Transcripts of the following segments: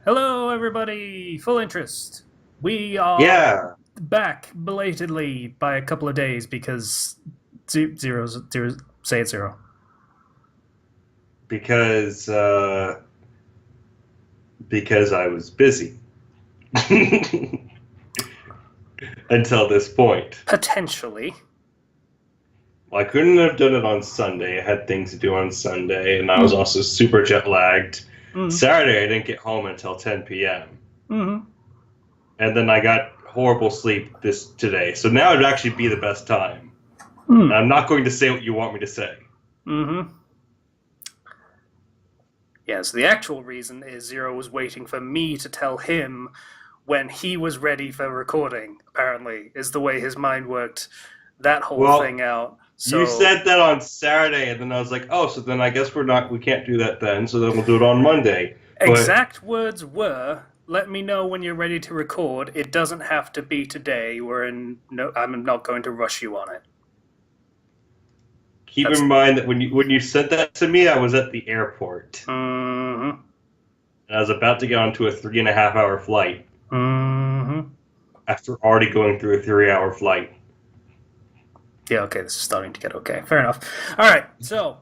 Hello, everybody! Full interest. We are Yeah, back belatedly by a couple of days because zero, say it zero. because uh, because I was busy until this point. Potentially. Well, I couldn't have done it on Sunday. I had things to do on Sunday, and I was Mm, also super jet lagged. mm, Saturday, I didn't get home until 10 p.m. mm, and then I got horrible sleep this today. So now would actually be the best time. And mm, I'm not going to say what you want me to say. mm-hmm. Yes, the actual reason is Zero was waiting for me to tell him when he was ready for recording, apparently, is the way his mind worked that whole Well, thing out. you So, said that on Saturday, and then I was like, oh, so then I guess we can't do that then. So then we'll do it on Monday. But exact words were, "Let me know when you're ready to record. It doesn't have to be today. I'm not going to rush you on it." keep That's in mind that when you said that to me, I was at the airport mm-hmm, and I was about to get onto a 3.5 hour flight mm-hmm. after already going through a 3 hour flight. Yeah, okay, this is starting to get okay. Fair enough. All right, so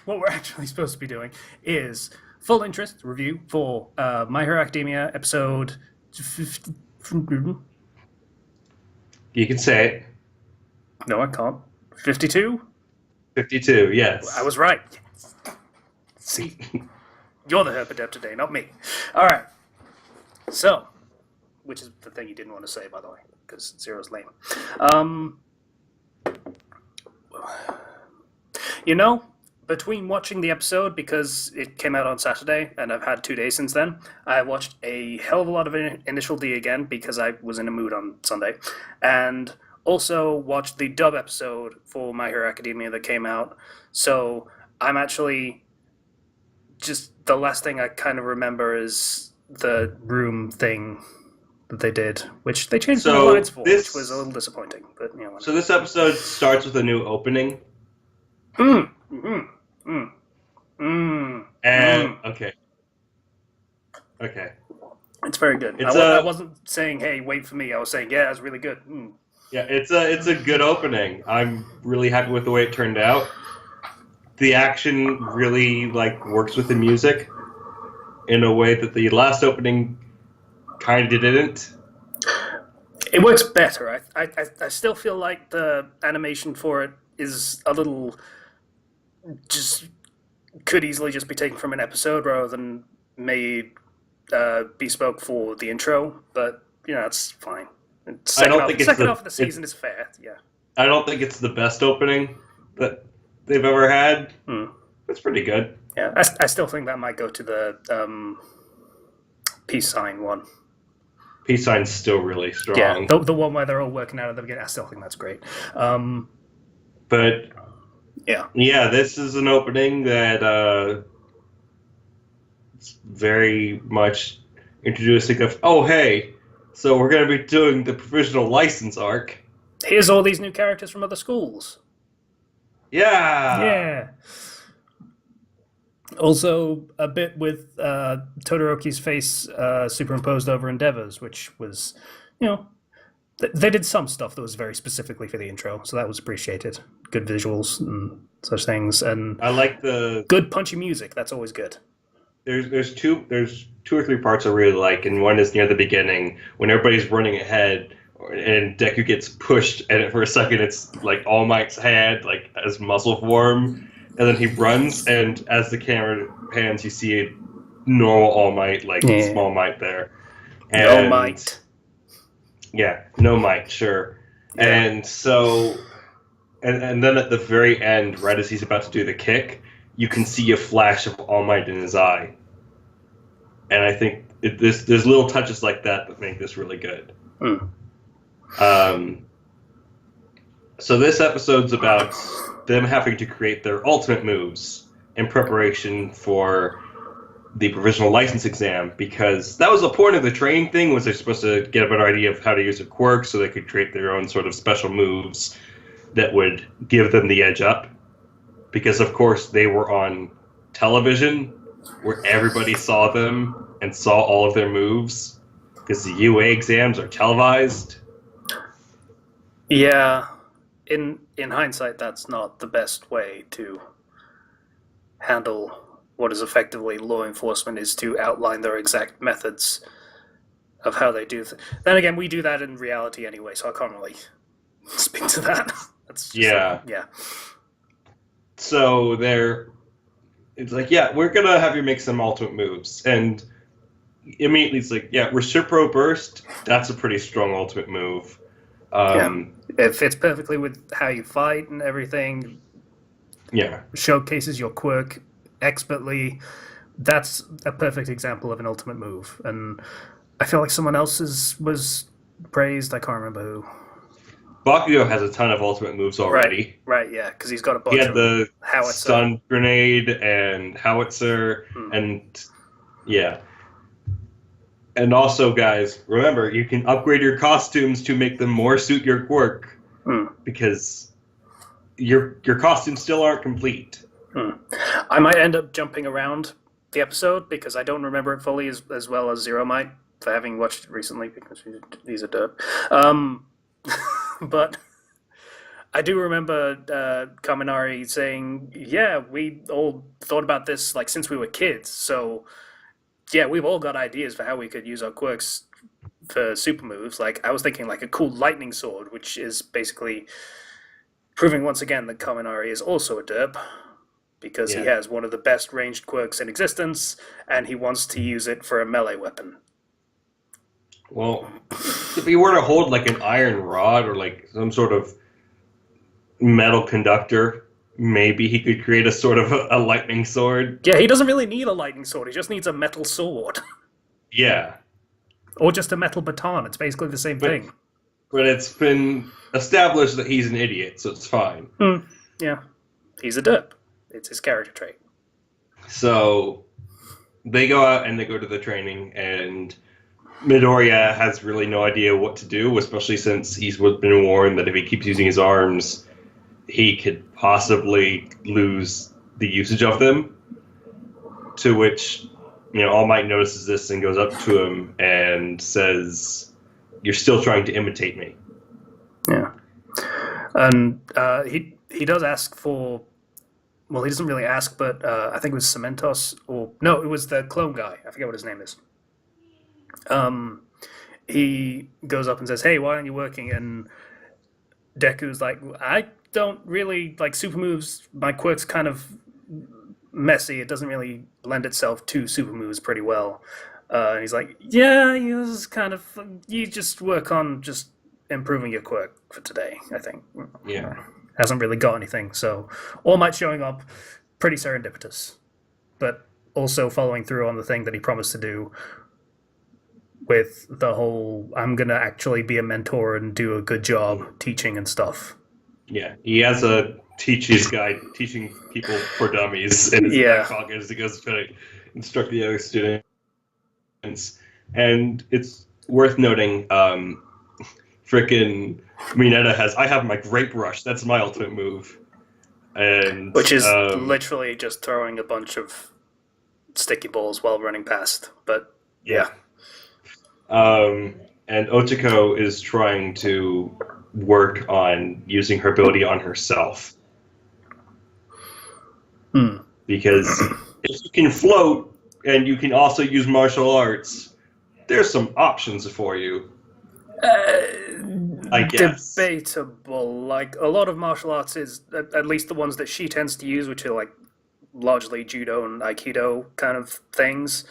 what we're actually supposed to be doing is full interest review for My Hero Academia episode 50. You can say it. No, I can't. 52. 52. I Yes. was right. See, you're the herpadept today, not me. All right. So, which is the thing you didn't want to say, by the way, because Zero's lame. Um, you know, between watching the episode, because it came out on Saturday, and I've had 2 days since then, I watched a hell of a lot of Initial D again, because I was in a mood on Sunday, and also watched the dub episode for My Hero Academia that came out. So, I'm actually just the last thing I kind of remember is the room thing that they did, which they changed my lines So for, which was a this little disappointing. But you know, so whatever. this episode starts with a new opening, Mm, mm, mm, mm, and mm. okay. It's very good. It's I a wasn't saying, "Hey, wait for me." I was saying, "Yeah, it's really good." Mm. yeah, it's a good opening. I'm really happy with the way it turned out. The action really like works with the music in a way that the last opening kind of didn't. It works better. I still feel like the animation for it is a little just could easily just be taken from an episode rather than made bespoke for the intro. But you know, it's fine. I don't think it's Second the half of the it's season is fair. Yeah. I don't think it's the best opening that they've ever had. Hmm. It's pretty good. Yeah, I still think that might go to the peace sign one. Peace sign's still really Yeah, strong, the one where they're all working out at the beginning. I still think that's great. Um, but yeah. yeah, this is an opening that it's very much introducing of oh hey, so we're gonna be doing the provisional license arc. Here's all these new characters from other schools. Yeah, Yeah. Also, a bit with Todoroki's face superimposed over Endeavor's, which was, you know, they did some stuff that was very specifically for the intro, so that was appreciated. Good visuals and such things, and I like the good punchy music. That's always good. there's two or three parts I really like, and one is near the beginning when everybody's running ahead, and Deku gets pushed, and for a second it's like All Might's hand like as muscle form, and then he runs, and as the camera pans, you see a normal All Might like Yeah. Small Might there, No and might. yeah, no Might, sure, Yeah. and so. And then at the very end, right as he's about to do the kick, you can see a flash of All Might in his eye. And I think there's little touches like that that make this really good. Mm. Um, so this episode's about them having to create their ultimate moves in preparation for the provisional license exam, because that was the point of the training thing, was they're supposed to get a better idea of how to use a quirk so they could create their own sort of special moves that would give them the edge up. Because of course they were on television where everybody saw them and saw all of their moves because the UA exams are televised. Yeah, in hindsight, that's not the best way to handle what is effectively law enforcement, is to outline their exact methods of how they do things. Then again, we do that in reality anyway, so I can't really speak to that. That's just Yeah. yeah. So it's like, yeah, we're gonna have you make some ultimate moves, and immediately it's like, yeah, Recipro Burst. That's a pretty strong ultimate move. Yeah. It fits perfectly with how you fight and everything. Yeah. Showcases your quirk expertly. That's a perfect example of an ultimate move. And I feel like someone else's was praised. I can't remember who. Bakugo has a ton of ultimate moves already. Right, yeah, because he's got a bunch He had of the howitzer. stun grenade and howitzer, and yeah. And also, guys, remember, you can upgrade your costumes to make them more suit your quirk, because your costumes still aren't complete. I might end up jumping around the episode because I don't remember it fully as well as Zero might, for having watched it recently, because he's a derp. But I do remember Kaminari saying, yeah, we all thought about this like since we were kids, so yeah, we've all got ideas for how we could use our quirks for super moves. Like, I was thinking like a cool lightning sword, which is basically proving once again that Kaminari is also a derp, because he has one of the best ranged quirks in existence, and he wants to use it for a melee weapon. Well, if he were to hold like an iron rod or like some sort of metal conductor, maybe he could create a sort of a lightning sword. Yeah, he doesn't really need a lightning sword, he just needs a metal sword. Yeah. Or just a metal baton, it's basically the same thing. But it's been established that he's an idiot, so it's fine. Yeah, he's a derp. It's his character trait. So they go out and they go to the training, and Midoriya has really no idea what to do, especially since he's been warned that if he keeps using his arms, he could possibly lose the usage of them. To which, All Might notices this and goes up to him and says, "You're still trying to imitate me." Yeah. And he does ask for... Well, he doesn't really ask, but I think it was Cementos, or... No, it was the clone guy. I forget what his name is. He goes up and says, "Hey, why aren't you working?" And Deku's like, "I don't really like super moves. My quirk's kind of messy. It doesn't really lend itself to super moves pretty well." And he's like, "Yeah, you just work on just improving your quirk for today, I think." Yeah. Hasn't really got anything. So All Might showing up, pretty serendipitous, but also following through on the thing that he promised to do, with the whole, I'm going to actually be a mentor and do a good job teaching and stuff. Yeah, he has a teacher's guide teaching people for dummies in his back pocket as he goes to instruct the other students. And it's worth noting, frickin' Mineta I have my grape rush, that's my ultimate move. And which is literally just throwing a bunch of sticky balls while running past, but yeah. And Ochiko is trying to work on using her ability on herself. Because if you can float and you can also use martial arts, there's some options for you. I guess. Debatable. Like, a lot of martial arts is, at least the ones that she tends to use, which are like largely judo and aikido kind of things.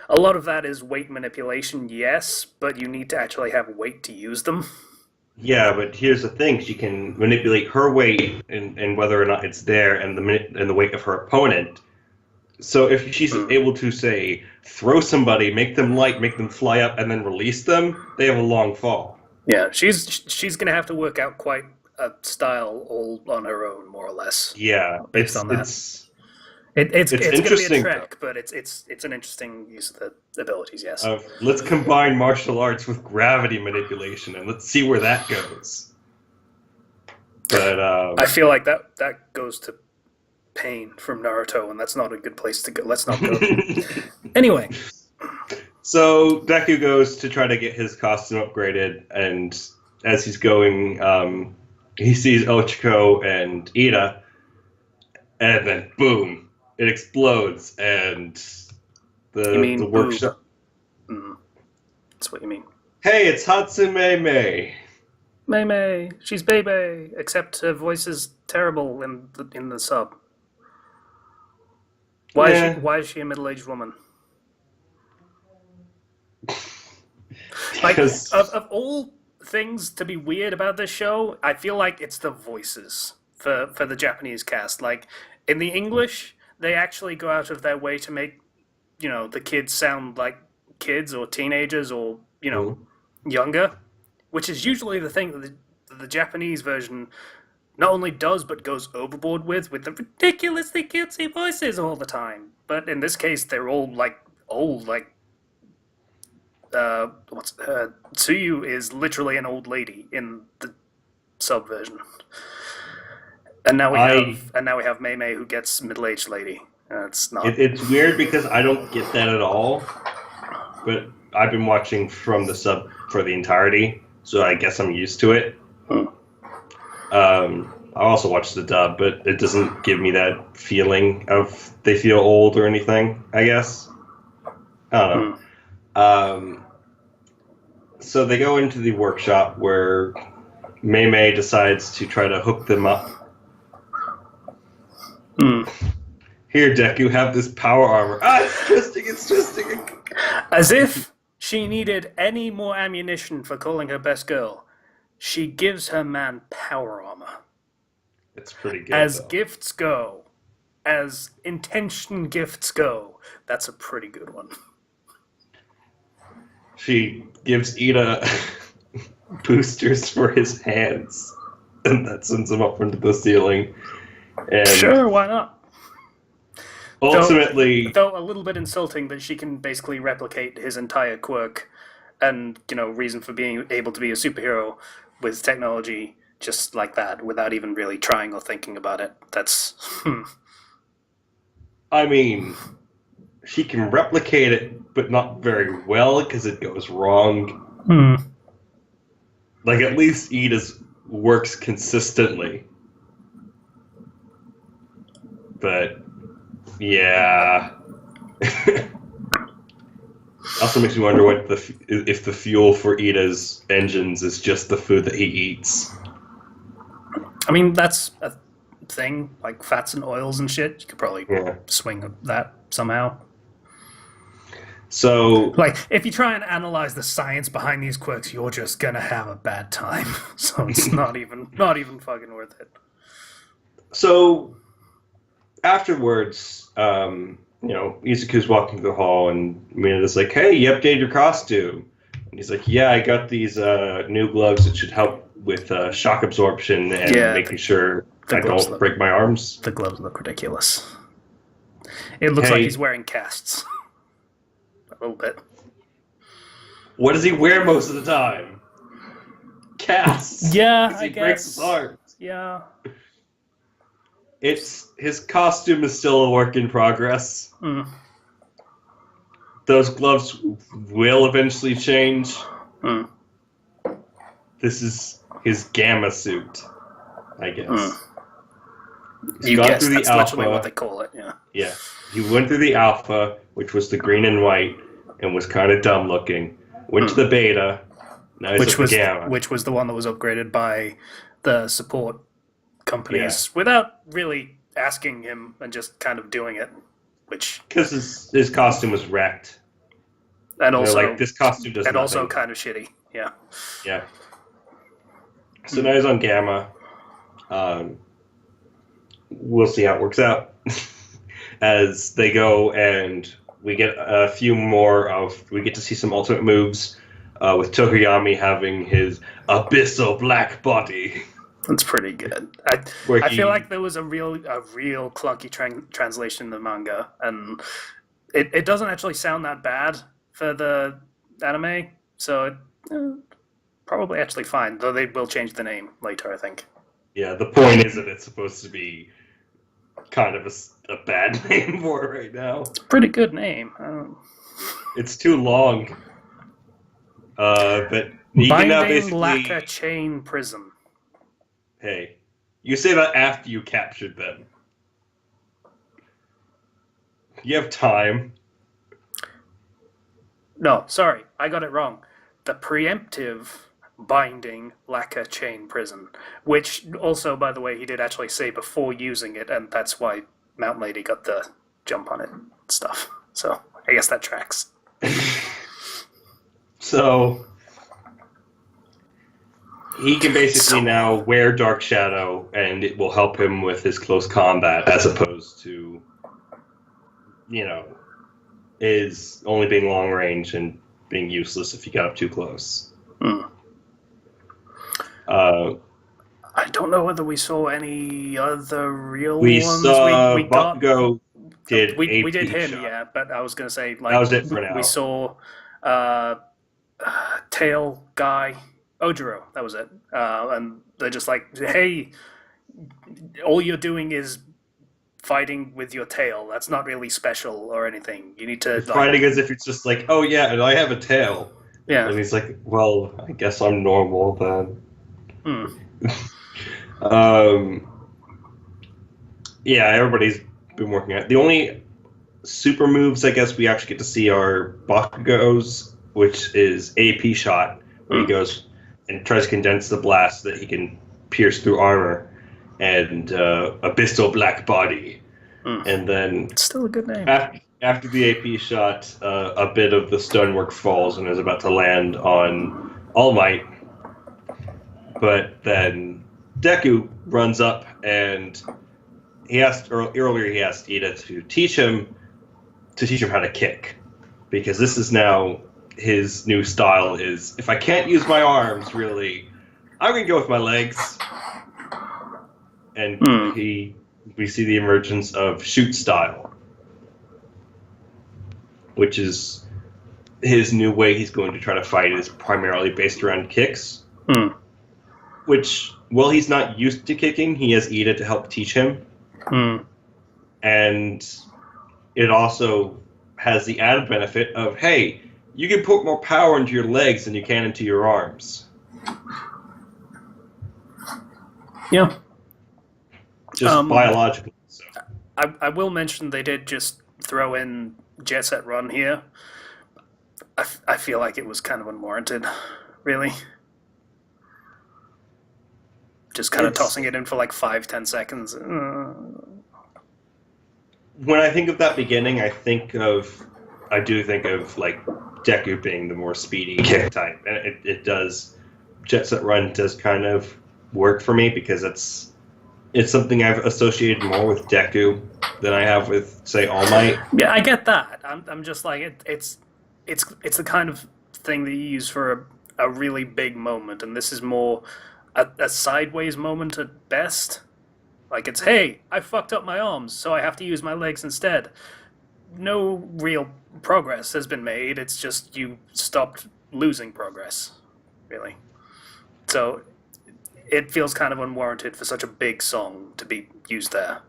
A lot of that is weight manipulation, yes, but you need to actually have weight to use them. Yeah, but here's the thing: she can manipulate her weight and whether or not it's there, and the weight of her opponent. So if she's able to, say, throw somebody, make them light, make them fly up, and then release them, they have a long fall. Yeah, she's gonna have to work out quite a style all on her own, more or less. Yeah, based on that. It's gonna be interesting, a trek, but it's an interesting use of the abilities. Yes. Let's combine martial arts with gravity manipulation, and let's see where that goes. But I feel like that goes to pain from Naruto, and that's not a good place to go. Let's not go. Anyway. So Deku goes to try to get his costume upgraded, and as he's going, he sees Ochiko and Ida, and then boom, it explodes, and the workshop. That's what you mean. Hey, it's Hatsume Mei. Mei, she's Bebe, except her voice is terrible in the sub. Why is she a middle-aged woman? Like, of all things to be weird about this show, I feel like it's the voices for the Japanese cast. Like, in the English, they actually go out of their way to make, the kids sound like kids or teenagers or, younger, which is usually the thing that the Japanese version not only does but goes overboard with the ridiculously cutesy voices all the time. But in this case, they're all like old, like Tsuyu is literally an old lady in the sub version, and now we have Mei Mei who gets middle-aged lady. It's not. It's weird because I don't get that at all, but I've been watching from the sub for the entirety, so I guess I'm used to it. I also watch the dub, but it doesn't give me that feeling of they feel old or anything, I guess. I don't know. So they go into the workshop where Mei Mei decides to try to hook them up. Here, Deku, have this power armor. It's twisting. As if she needed any more ammunition for calling her best girl, she gives her man power armor. It's pretty good. As gifts go, as intention gifts go, that's a pretty good one. She gives Ida boosters for his hands, and that sends him up into the ceiling. And sure, why not? Ultimately, though a little bit insulting that she can basically replicate his entire quirk and reason for being able to be a superhero with technology just like that without even really trying or thinking about it. That's I mean, she can replicate it, but not very well because it goes wrong. Like, at least Ida's works consistently. But yeah. Also makes me wonder if the fuel for Ida's engines is just the food that he eats. I mean, that's a thing, like fats and oils and shit. You could probably swing that somehow. So, like, if you try and analyze the science behind these quirks, you're just gonna have a bad time. So it's not even fucking worth it. So afterwards, Izuku's walking through the hall, and Mina's like, "Hey, you updated your costume?" And he's like, "Yeah, I got these new gloves that should help with shock absorption and making sure I don't break my arms." The gloves look ridiculous. It looks like he's wearing casts. A little bit. What does he wear most of the time? Casts. Yeah, I guess. He breaks his arms. Yeah. His costume is still a work in progress. Those gloves will eventually change. This is his gamma suit, I guess. He's gone through the alpha. That's literally what they call it, yeah. Yeah. He went through the alpha, which was the green and white, and was kind of dumb looking. Went to the beta, now he's at the gamma. Which was the one that was upgraded by the support companies without really asking him and just kind of doing it. Because his costume was wrecked. And also, like, this costume does and nothing. also kind of shitty, yeah. Yeah. So now he's on gamma. We'll see how it works out. As they go, and we get a few more we get to see some ultimate moves, with Tokoyami having his abyssal black body. That's pretty good. I feel like there was a real clunky translation in the manga, and it doesn't actually sound that bad for the anime, so probably actually fine, though they will change the name later, I think. Yeah, the point is that it's supposed to be kind of a bad name for it right now. Pretty good name. It's too long. But he can now Binding basically... Lacquer Chain Prison. Hey, you say that after you captured them. You have time. No, sorry, I got it wrong. The preemptive binding lacquer chain prison, which also, by the way, he did actually say before using it, and that's why Mountain Lady got the jump on it and stuff. So I guess that tracks. So he can basically now wear Dark Shadow, and it will help him with his close combat, as opposed to, is only being long range and being useless if you got up too close. I don't know whether we saw any other real we ones. Saw we got. Did we did him, shot. yeah. But I was gonna say, like, that was it for now. We saw tail guy Ojiro. That was it. And they're just like, hey, all you're doing is fighting with your tail. That's not really special or anything. You need to you're fighting as if it's just like, oh yeah, and I have a tail. Yeah. And he's like, well, I guess I'm normal then. Yeah, everybody's been working on it. The only super moves I guess we actually get to see are Bakugo's, which is AP shot, where he goes and tries to condense the blast so that he can pierce through armor, and Abyssal Black Body. And then it's still a good name. After the AP shot, a bit of the stonework falls and is about to land on All Might. But then Deku runs up, and he asked Ida to teach him how to kick, because this is now his new style. Is if I can't use my arms, really, I'm gonna go with my legs. And we see the emergence of shoot style, which is his new way he's going to try to fight. Is primarily based around kicks. Which, while he's not used to kicking, he has Ida to help teach him. And it also has the added benefit of, hey, you can put more power into your legs than you can into your arms. Yeah. Just biologically. So. I will mention they did just throw in Jet Set Run here. I feel like it was kind of unwarranted, really. Just kind of tossing it in for like 5-10 seconds. When I think of that beginning, I do think of like Deku being the more speedy kick type, and it does. Jet Set Run does kind of work for me because it's something I've associated more with Deku than I have with, say, All Might. Yeah, I get that. I'm just like it's the kind of thing that you use for a really big moment, and this is more a sideways moment at best. Like, it's, hey, I fucked up my arms, so I have to use my legs instead. No real progress has been made. It's just you stopped losing progress, really. So it feels kind of unwarranted for such a big song to be used there.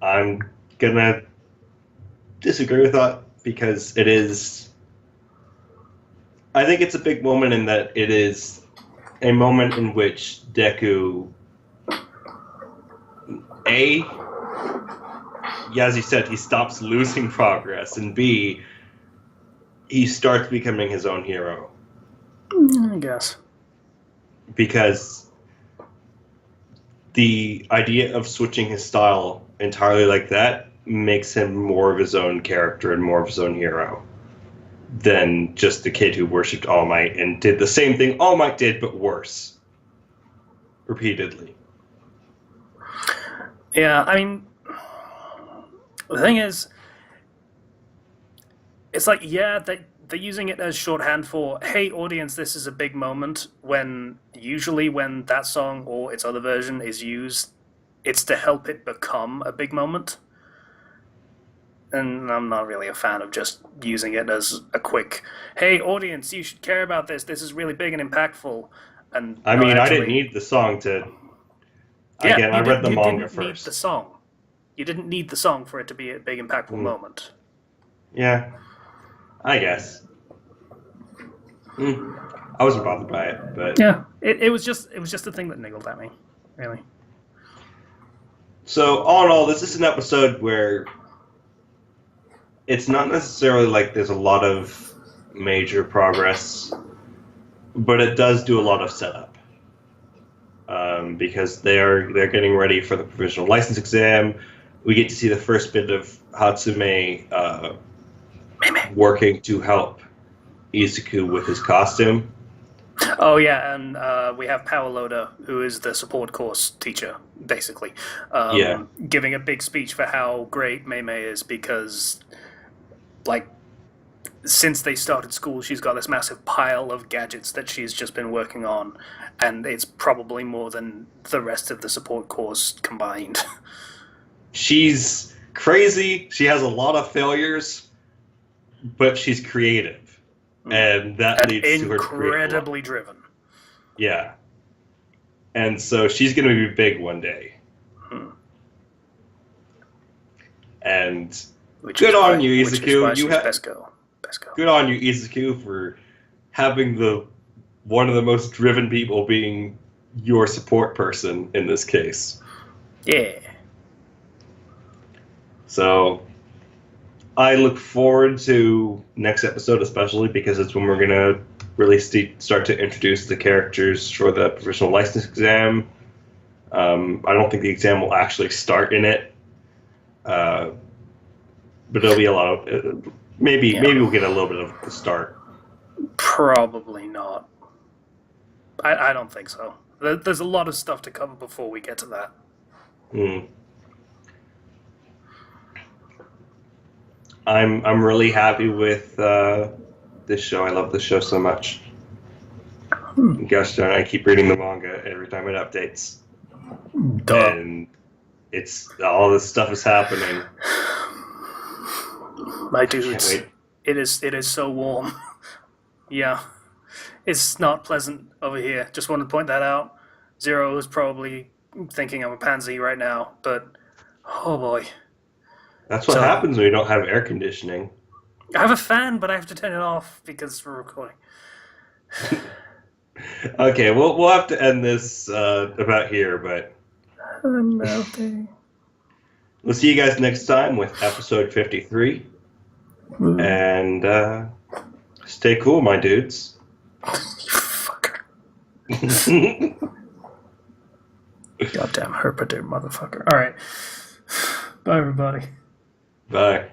I'm gonna disagree with that because it is... I think it's a big moment in that it is a moment in which Deku, A, as you said, he stops losing progress, and B, he starts becoming his own hero. I guess. Because the idea of switching his style entirely like that makes him more of his own character and more of his own hero than just the kid who worshipped All Might and did the same thing All Might did, but worse. Repeatedly. Yeah, I mean, the thing is, it's like, yeah, they're using it as shorthand for, hey, audience, this is a big moment, when usually when that song or its other version is used, it's to help it become a big moment. And I'm not really a fan of just using it as a quick, hey, audience, you should care about this. This is really big and impactful. And I mean, I didn't need the song to Yeah, Again, I read the you manga didn't need first. the song. You didn't need the song for it to be a big, impactful moment. Yeah, I guess. I wasn't bothered by it, but Yeah, it was just a thing that niggled at me, really. so all in all, this is an episode where it's not necessarily like there's a lot of major progress, but it does do a lot of setup because they're getting ready for the provisional license exam. We get to see the first bit of Hatsume working to help Izuku with his costume. Oh yeah, and we have Power Loader, who is the support course teacher, basically, Yeah. giving a big speech for how great Mei is because, like, since they started school, she's got this massive pile of gadgets that she's just been working on, and it's probably more than the rest of the support course combined. She's crazy. She has a lot of failures, but she's creative, and that And leads to her to create a lot. incredibly driven. Yeah. And so she's going to be big one day. And good on you, Izuku. You have best girl. good on you, Izuku, for having one of the most driven people being your support person in this case. Yeah. So I look forward to next episode, especially because it's when we're gonna really start to introduce the characters for the provisional license exam. I don't think the exam will actually start in it, but there'll be a lot of maybe we'll get a little bit of the start. Probably not. I don't think so. There's a lot of stuff to cover before we get to that. I'm really happy with this show. I love this show so much. Gosh darn, I keep reading the manga every time it updates. Duh. And it's all this stuff is happening. My dudes, it is so warm. Yeah. It's not pleasant over here. Just wanted to point that out. Zero is probably thinking I'm a pansy right now, but oh boy. That's what happens when you don't have air conditioning. I have a fan, but I have to turn it off because we're recording. Okay, we'll have to end this about here, but I'm melting. We'll see you guys next time with episode 53. And stay cool, my dudes. You fucker. Goddamn herpader motherfucker. Alright. Bye, everybody. Bye.